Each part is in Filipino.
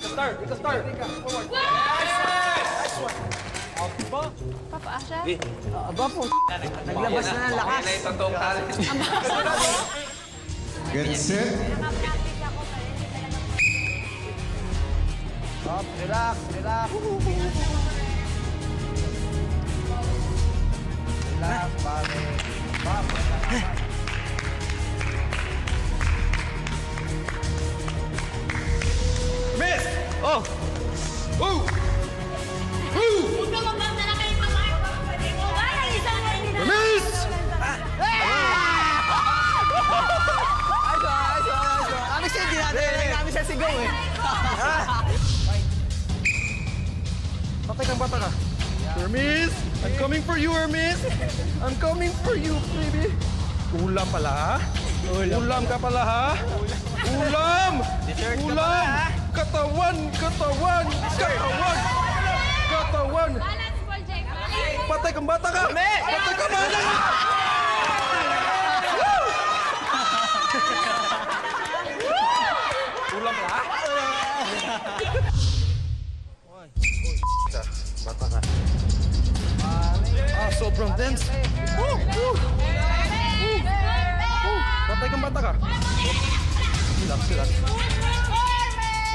Start. Forward. Nice one. Aba. Papa Asha? Aba po. Naglabas na ng lakas. Yan ay totoong talent. Get set. Nakapractice ako pa rin. Stop. Relax. Relax, pare. Miss! Oh! Ooh! Huwag ka magbanta na kayo, Papa. Parang isang na hindi na. Miss! Ayos. Ano siya, hindi namin siya sigaw eh. Patay kang bata ka. Hermes! I'm coming for you, Hermes! I'm coming for you, baby! Ulam pala, ha? Ulam ka pala, ha? Ulam! Ulam! Katawan! Balance ball, Jake. Patay kang bata ka! Patay kang bata ka! Ulam pala, ha? Bata ka. Sobrang dense. Patay kang bata ka. Relax.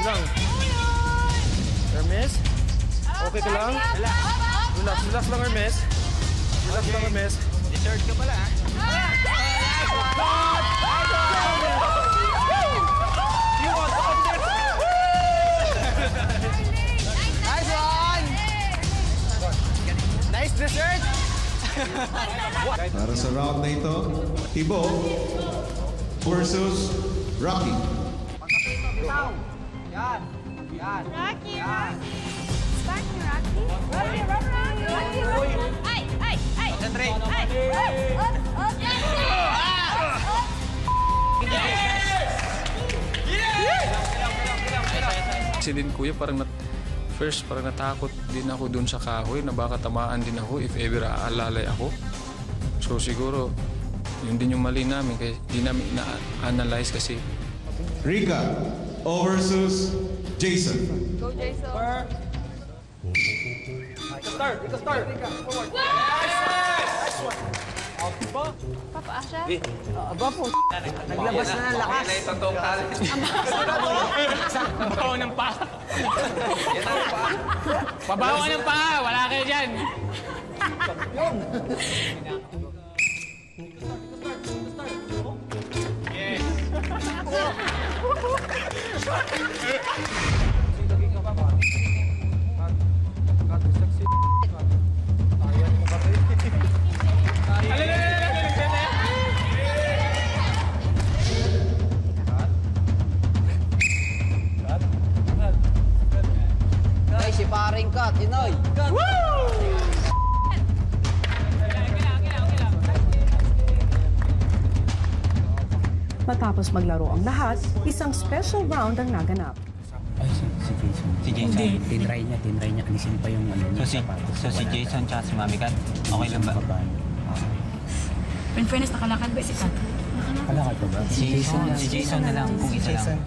Bilang. Hermes? Okay ka lang? Relax lang, Hermes. Dessert ka pala, ha? Nice one! Nice dessert! Para sa round na ito, Tibo versus Rocky. Rocky. Start ni Rocky. Rocky. Ay. Concentrate. Kasi din kuya, parang natakot din ako dun sa kahoy na baka tamaan din ako if ever aalalay ako. So siguro, yun din yung mali namin kasi di namin na-analyze kasi. Rika versus Jason. Go, Jason. Start. Forward. Nice one. Aba. Papa Asha? Aba po. Naglabas na ng lakas. Yan ay totoong talent. Babaw ng paa. Yan ang pa. Babaw ng paa. Wala kayo dyan. Ay, si paring cut, Inoy. Matapos maglaro ang lahat, isang special round ang naganap. Ay, si Jason. Si Jason. Tinry niya. Alisin pa yung ano niya. So si Jason tsaka si Mami Kat, okay lang ba? In fairness, nakalakad ba si Kat? Kalakad pa ba? Si Jason na lang kung isa lang.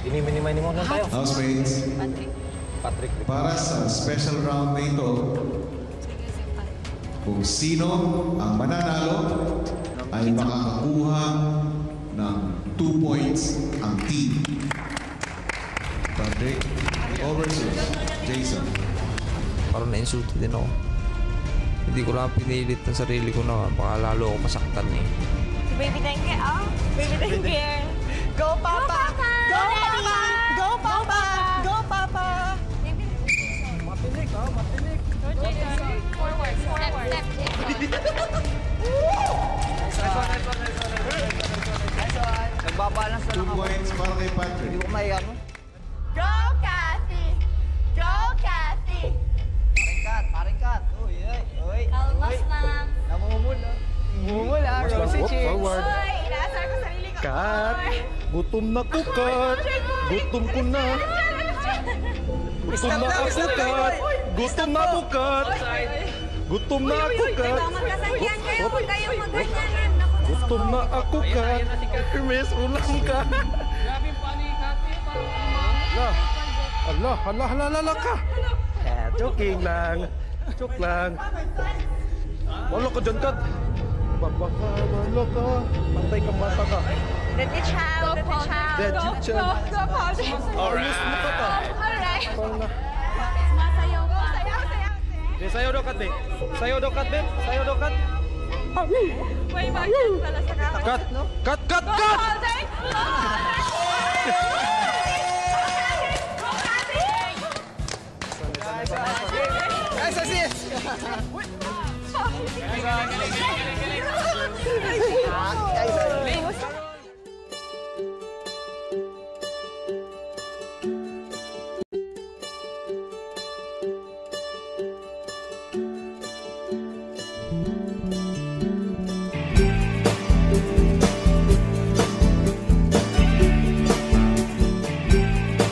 Inimini mo lang tayo. Housemates, Patrick. para sa special round na ito, kung sino ang mananalo ay makakakuha ng 2 points ang team. Patrick versus Jason. Parang na-insulto din ako. Hindi ko lang pinilit ng sarili ko na baka lalo ako masaktan eh. Baby, thank you. Baby, thank you. Go, Papa! Go, Papa! Go, Papa! Go, Papa! Matinik. Go, Jason. Forward. Step. Nagbabalance na 2 lang ako. points para kay Patrick. Hindi ko mahiya mo. Go, Cassie! Go, Cassie! Paring cut. Uy. Kalmas lang. Namumula. Mumula. Rosy Cheeks. Uy, inaasar ko sarili ko. Cut. Gutom na ko, Cut. Gutom ko na. Gutom na ako, Cut. Gutom na ako, Cut. Gutom na ako, Cut. Magkasabihan kayo. Huwag kayong magganyanan. Gutom na ako, Cut. Hermes, ulam ka. Grabe yung paa ni Kati. Parang Hala ka. Joking lang. Joke lang. Wala ka dyan, Kat. Baba ka, wala ka. Pantay kang bata ka. Daddy Chow. Dead child. Ayos mo ka ta. Alright. Pala. Masayaw pa. Sayaw daw, Kat, babe. Sayaw daw, Kat, babe. Sayaw daw, Kat. May magyan pala sa kakot. Kat! Kat! Kat! Kat!